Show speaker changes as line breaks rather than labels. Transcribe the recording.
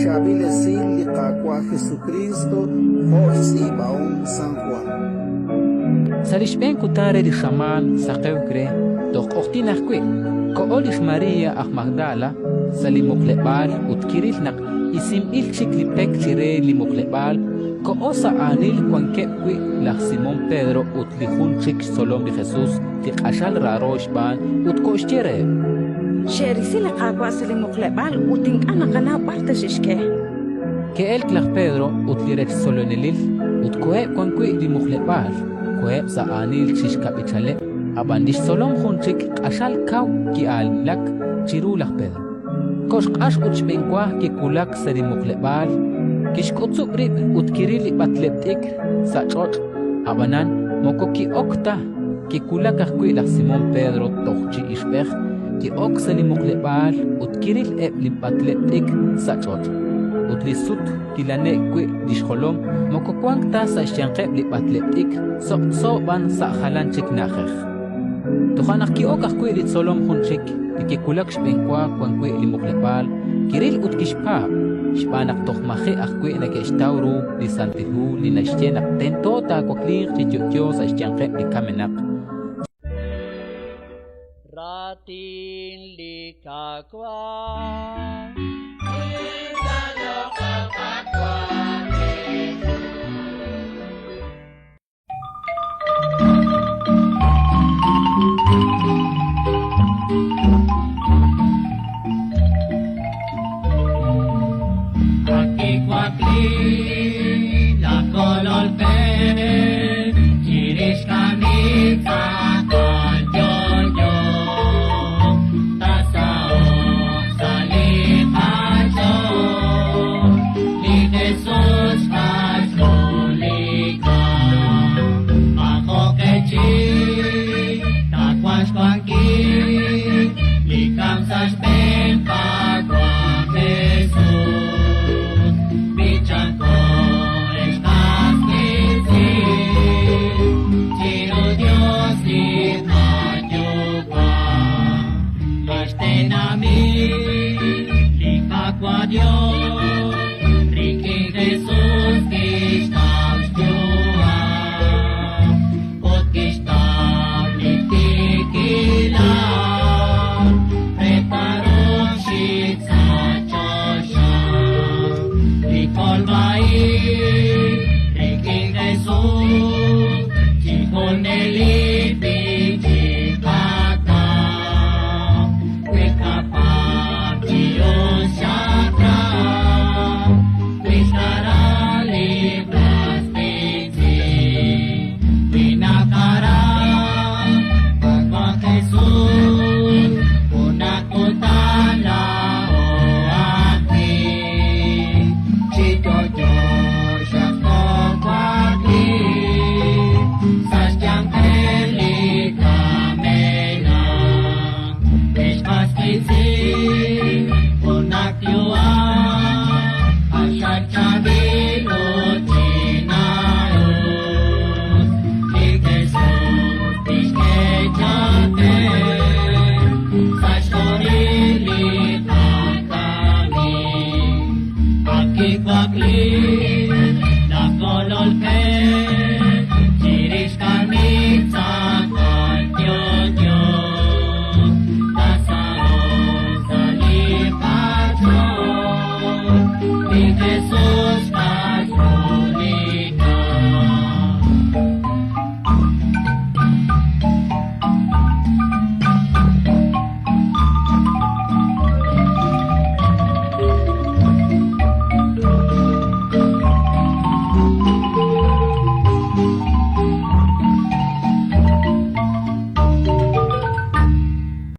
Shabilesil liqaqua Jesucristo, Jorsi Baum San Juan.
Salishben kutare di shaman saqewkre dok oktinakwe ko olis Maria ak Magdala salimukle'bal utkiril nak isim ilchik lipek chire limukle'bal ko osa anil kwankepwi lak Simón Pedro utlihunchik solom di Jesus tiqashal rarosh ban utkoshtere
Sherisi liqaqua salimukle'bal utink'ana qana bartashishke
ke el klak Pedro utlirech solonelil utkoe kwankwi limukle'bal koeb sa anil chishkabichale abandish solom hunchik qashal kaw ki al lak chirulak Pedro kosh qash uchbenkwa ki kulak salimukle'bal kishkutsubrib utkirili batleptik sa ch'och' abanan moko ki okta ki kulakaj kwilak Simón Pedro toqchi ishbej ki ok salimukle'bal utkiril eblim batleptik sa ch'och' utlisut kilane kwi dishkolom moko kwangta sa isyanqeb li batleptik soban sa halanchik najej tujanak ki okaj kwi li solom hunchik ki kulak shbenkwa kwankwi limukle'bal kiril utkishpa Shpanak tohmaje akwe na ke estawru di santihu ni na ishtenak tento ta koklir chichotyo sa ishtyanqe di kamenak.
Ratin likakwa Dios.